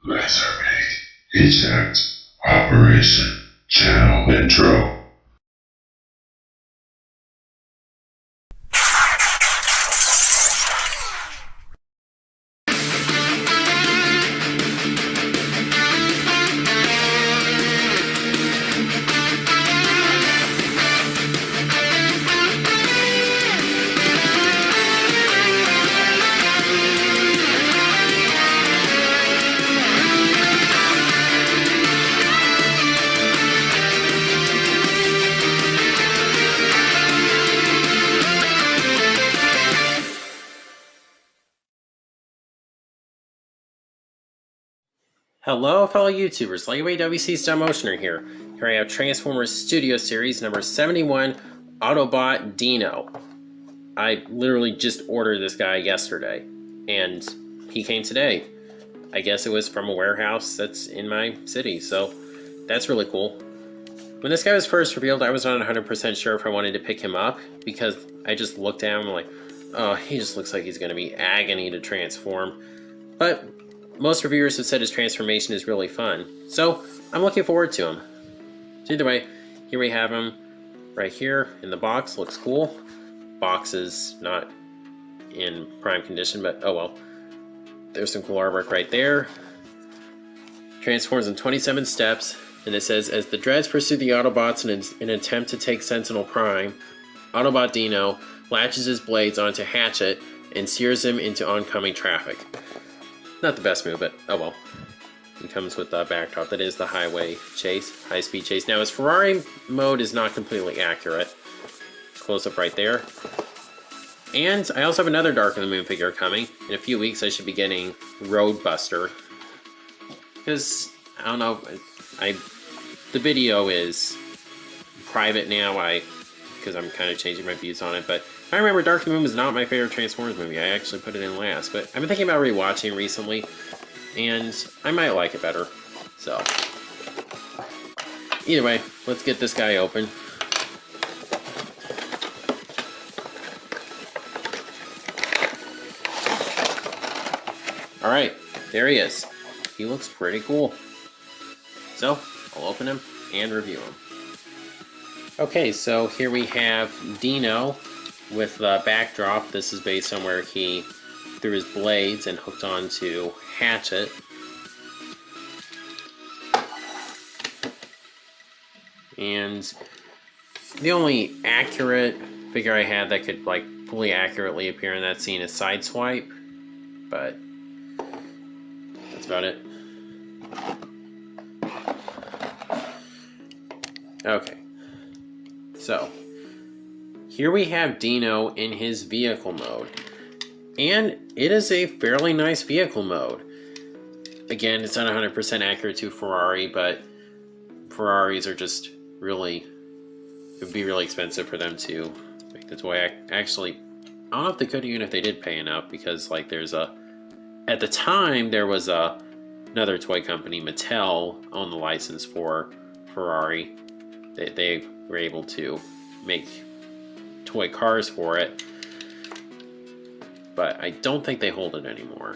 Lasermate. Eject. Operation. Channel intro. Hello, fellow YouTubers. Lightweight WC Stop Motioner here. Here I have Transformers Studio Series number 71, Autobot Dino. I literally just ordered this guy yesterday, and he came today. I guess it was from a warehouse that's in my city, so that's really cool. When this guy was first revealed, I was not 100% sure if I wanted to pick him up, because I just looked at him like, oh, he just looks like he's going to be agony to transform. But most reviewers have said his transformation is really fun, so I'm looking forward to him. So either way, here we have him right here in the box. Looks cool. Box is not in prime condition, but oh well. There's some cool artwork right there. Transforms in 27 steps, and it says, as the Dreads pursue the Autobots in an attempt to take Sentinel Prime, Autobot Dino latches his blades onto Hatchet and steers him into oncoming traffic. Not the best move, but oh well. It comes with the backdrop. That is the highway chase, high-speed chase. Now, his Ferrari mode is not completely accurate. Close up right there. And I also have another Dark of the Moon figure coming. In a few weeks, I should be getting Roadbuster. Because, I don't know, the video is private now, because I'm kind of changing my views on it, but I remember Dark of the Moon was not my favorite Transformers movie. I actually put it in last, but I've been thinking about rewatching recently, and I might like it better. So, either way, let's get this guy open. Alright, there he is. He looks pretty cool. So, I'll open him and review him. Okay, so here we have Dino with the backdrop. This is based on where he threw his blades and hooked onto Hatchet. And the only accurate figure I had that could like fully accurately appear in that scene is Sideswipe, but that's about it. Okay, so here we have Dino in his vehicle mode, and it is a fairly nice vehicle mode. Again, it's not 100% accurate to Ferrari, but Ferraris are just really, it would be really expensive for them to make the toy. Actually, I don't know if they could even if they did pay enough, because like at the time there was another toy company, Mattel, owned the license for Ferrari. They were able to make toy cars for it, but I don't think they hold it anymore.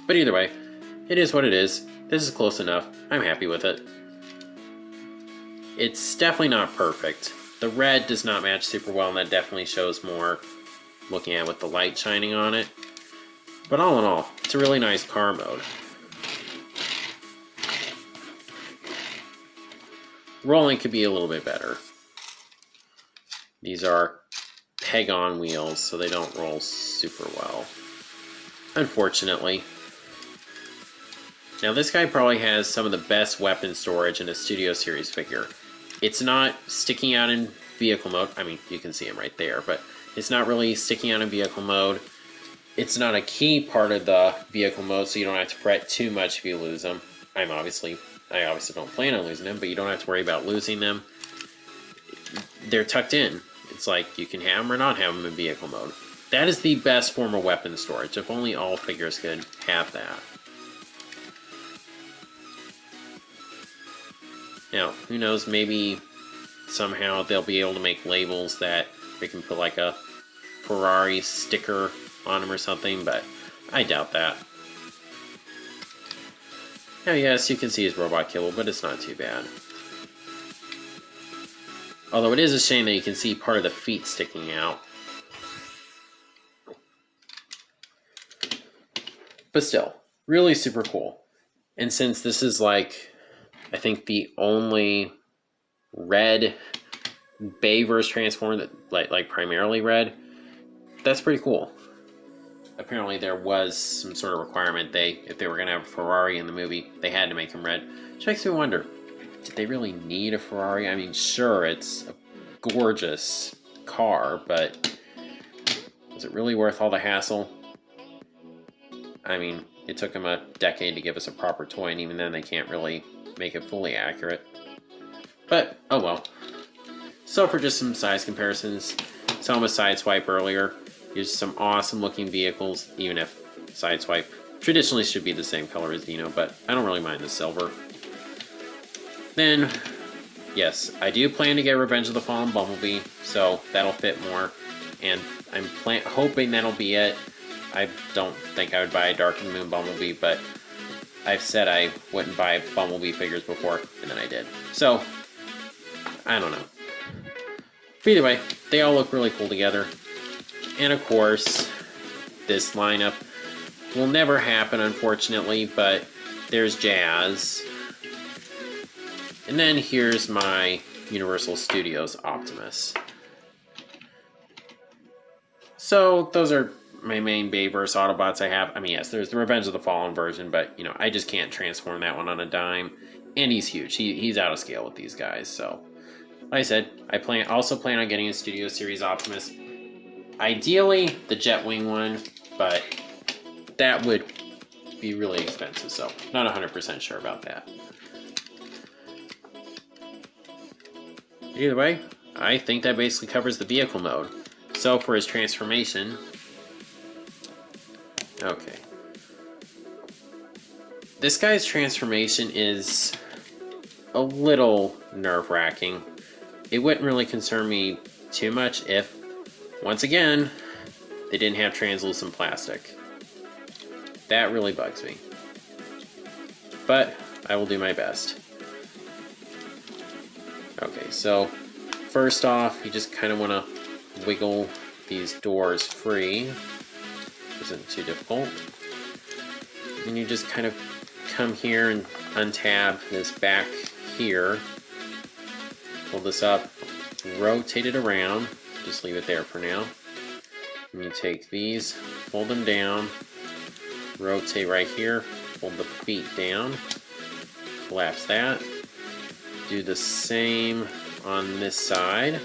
But either way, it is what it is. This is close enough. I'm happy with it. It's definitely not perfect. The red does not match super well, and that definitely shows more looking at it with the light shining on it. But all in all, it's a really nice car mode. Rolling could be a little bit better. These are peg-on wheels, so they don't roll super well, unfortunately. Now this guy probably has some of the best weapon storage in a Studio Series figure. It's not sticking out in vehicle mode. I mean, you can see him right there, but it's not really sticking out in vehicle mode. It's not a key part of the vehicle mode, so you don't have to fret too much if you lose them. I obviously don't plan on losing them, but you don't have to worry about losing them. They're tucked in. It's like you can have them or not have them in vehicle mode. That is the best form of weapon storage. If only all figures could have that. Now, who knows, maybe somehow they'll be able to make labels that they can put like a Ferrari sticker on them or something, but I doubt that. Now, yes, you can see his robot kibble, but it's not too bad. Although it is a shame that you can see part of the feet sticking out. But still, really super cool. And since this is like, I think the only red Bayverse Transformer that like primarily red, that's pretty cool. Apparently there was some sort of requirement if they were going to have a Ferrari in the movie, they had to make him red. Which makes me wonder, did they really need a Ferrari? I mean, sure, it's a gorgeous car, but was it really worth all the hassle? I mean, it took them a decade to give us a proper toy, and even then they can't really make it fully accurate. But, oh well. So for just some size comparisons, saw him with Sideswipe earlier. Here's some awesome looking vehicles, even if Sideswipe traditionally should be the same color as Dino, but I don't really mind the silver. Then, yes, I do plan to get Revenge of the Fallen Bumblebee, so that'll fit more, and I'm hoping that'll be it. I don't think I would buy a Dark of the Moon Bumblebee, but I've said I wouldn't buy Bumblebee figures before, and then I did. So, I don't know. But either way, they all look really cool together. And of course, this lineup will never happen, unfortunately, but there's Jazz. And then here's my Universal Studios Optimus. So those are my main Bayverse Autobots I have. I mean, yes, there's the Revenge of the Fallen version, but, you know, I just can't transform that one on a dime. And he's huge. He's out of scale with these guys, so... Like I said, I also plan on getting a Studio Series Optimus. Ideally, the Jetwing one, but that would be really expensive, so not 100% sure about that. Either way, I think that basically covers the vehicle mode. So for his transformation... Okay. This guy's transformation is a little nerve-wracking. It wouldn't really concern me too much if, once again, they didn't have translucent plastic. That really bugs me. But I will do my best. Okay, so first off, you just kind of want to wiggle these doors free. Isn't too difficult. And you just kind of come here and untab this back here. Pull this up, rotate it around, just leave it there for now. And you take these, fold them down, rotate right here, fold the feet down, collapse that. Do the same on this side.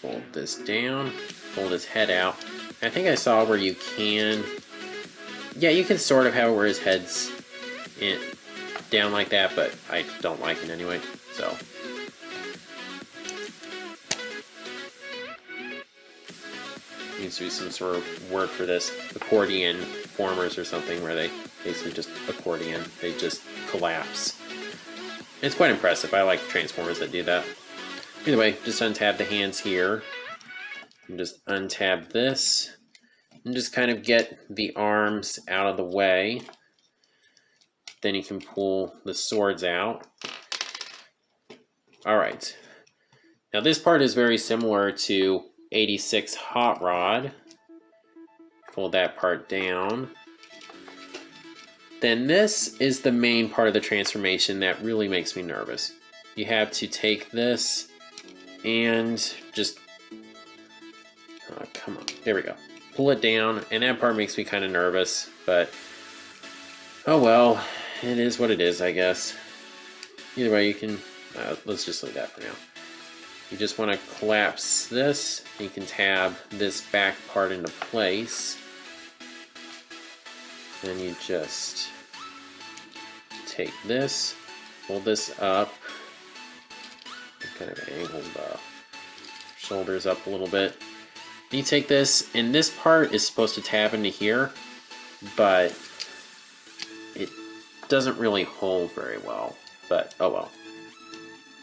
Fold this down, fold his head out. I think I saw where you can, yeah, you can sort of have it where his head's down like that, but I don't like it anyway, so. Needs to be some sort of word for this. Accordion formers or something where they basically just accordion. They just collapse. It's quite impressive. I like Transformers that do that. Either way, just untab the hands here. And just untab this. And just kind of get the arms out of the way. Then you can pull the swords out. Alright. Now this part is very similar to 86 Hot Rod. Fold that part down. Then this is the main part of the transformation that really makes me nervous. You have to take this and just... Oh, come on. There we go. Pull it down, and that part makes me kind of nervous, but... Oh well. It is what it is, I guess. Either way, you can... let's just leave that for now. You just want to collapse this. You can tab this back part into place. Then you just take this, fold this up, kind of angle the shoulders up a little bit. You take this, and this part is supposed to tab into here, but it doesn't really hold very well, but oh well.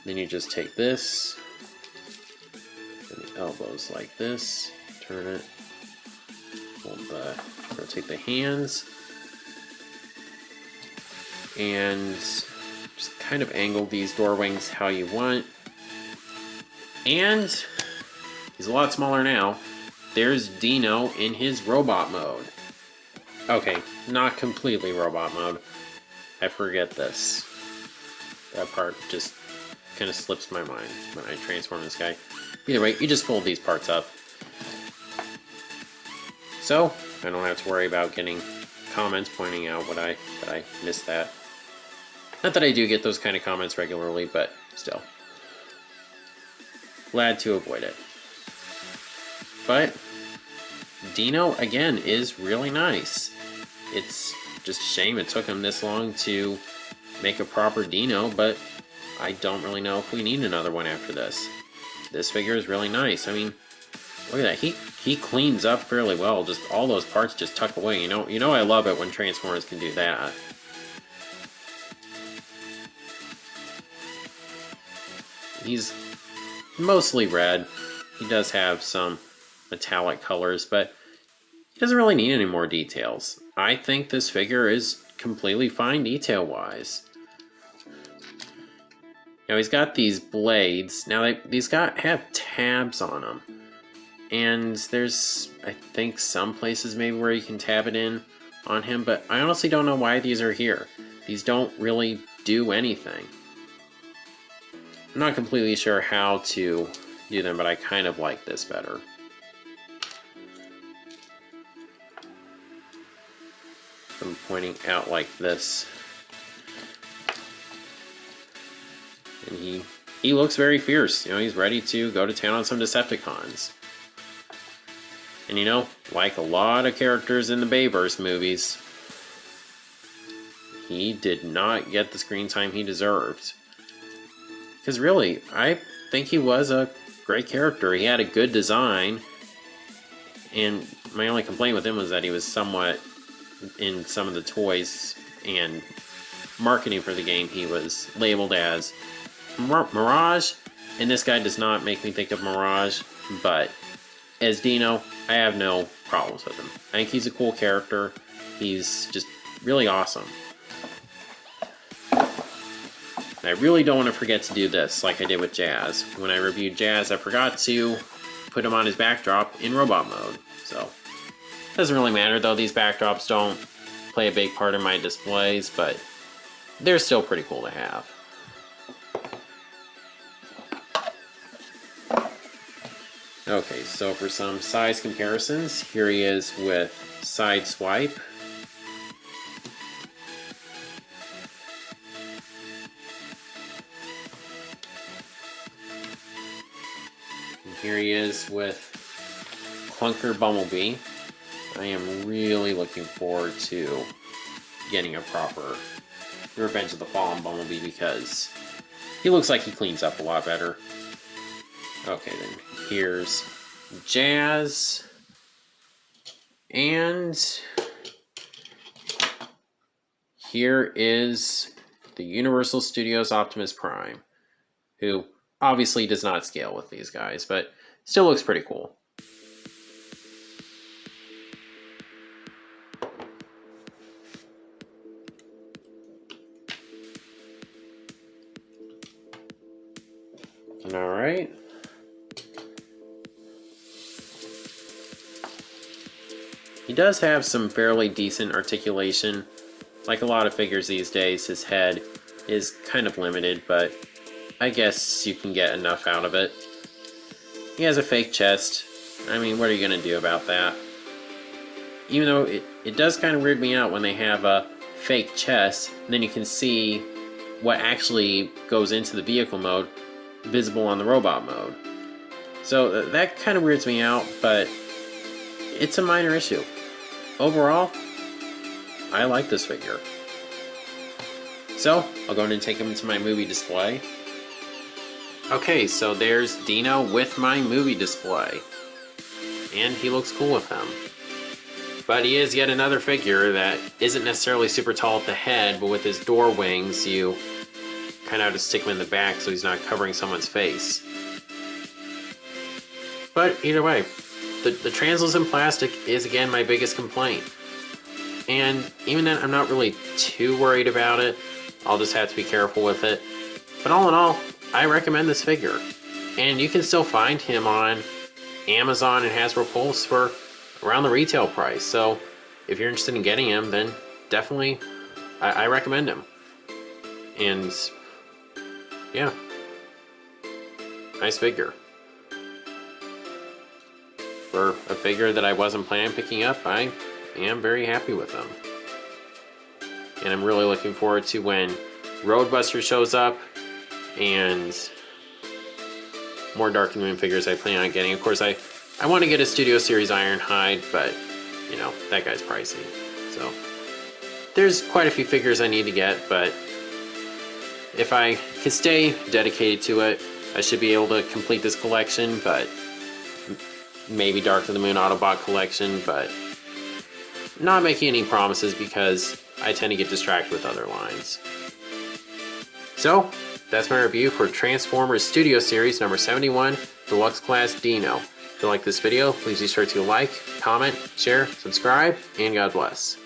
Then you just take this, and the elbows like this, turn it, rotate the hands, And just kind of angle these door wings how you want. And he's a lot smaller now. There's Dino in his robot mode. Okay, not completely robot mode. I forget this. That part just kind of slips my mind when I transform this guy. Either way, you just fold these parts up. So, I don't have to worry about getting comments pointing out that I missed that. Not that I do get those kind of comments regularly, but still. Glad to avoid it. But Dino, again, is really nice. It's just a shame it took him this long to make a proper Dino, but I don't really know if we need another one after this. This figure is really nice. I mean, look at that. He cleans up fairly well. Just all those parts just tuck away. You know I love it when Transformers can do that. He's mostly red. He does have some metallic colors, but he doesn't really need any more details. I think this figure is completely fine detail-wise. Now he's got these blades. Now these have tabs on them. And there's, I think, some places maybe where you can tab it in on him, but I honestly don't know why these are here. These don't really do anything. I'm not completely sure how to do them, but I kind of like this better. I'm pointing out like this. And he looks very fierce. He's ready to go to town on some Decepticons. And like a lot of characters in the Bayverse movies, he did not get the screen time he deserved. Because really, I think he was a great character. He had a good design. And my only complaint with him was that he was somewhat, in some of the toys and marketing for the game, he was labeled as Mirage. And this guy does not make me think of Mirage, but as Dino, I have no problems with him. I think he's a cool character. He's just really awesome. And I really don't want to forget to do this like I did with Jazz. When I reviewed Jazz, I forgot to put him on his backdrop in robot mode. So, it doesn't really matter though. These backdrops don't play a big part in my displays, but they're still pretty cool to have. Okay, so for some size comparisons, here he is with Sideswipe. And here he is with Clunker Bumblebee. I am really looking forward to getting a proper Revenge of the Fallen Bumblebee because he looks like he cleans up a lot better. Okay, then here's Jazz, and here is the Universal Studios Optimus Prime, who obviously does not scale with these guys, but still looks pretty cool. All right. He does have some fairly decent articulation. Like a lot of figures these days, his head is kind of limited, but I guess you can get enough out of it. He has a fake chest. I mean, what are you going to do about that? Even though it does kind of weird me out when they have a fake chest, and then you can see what actually goes into the vehicle mode visible on the robot mode. So that kind of weirds me out, but it's a minor issue. Overall, I like this figure. So, I'll go ahead and take him into my movie display. Okay, so there's Dino with my movie display. And he looks cool with them. But he is yet another figure that isn't necessarily super tall at the head, but with his door wings, you kind of have to stick him in the back so he's not covering someone's face. But either way, the translucent plastic is again my biggest complaint. And even then, I'm not really too worried about it. I'll just have to be careful with it. But all in all, I recommend this figure. And you can still find him on Amazon and Hasbro Pulse for around the retail price. So if you're interested in getting him, then definitely I recommend him. And yeah, nice figure. For a figure that I wasn't planning on picking up, I am very happy with them. And I'm really looking forward to when Roadbuster shows up and more Dark Moon figures I plan on getting. Of course, I want to get a Studio Series Ironhide, but you know, that guy's pricey. So there's quite a few figures I need to get, but if I can stay dedicated to it, I should be able to complete this collection, but maybe Dark of the Moon Autobot collection, but not making any promises because I tend to get distracted with other lines. So that's my review for Transformers Studio Series number 71, Deluxe Class Dino. If you like this video, please be sure to like, comment, share, subscribe, and God bless.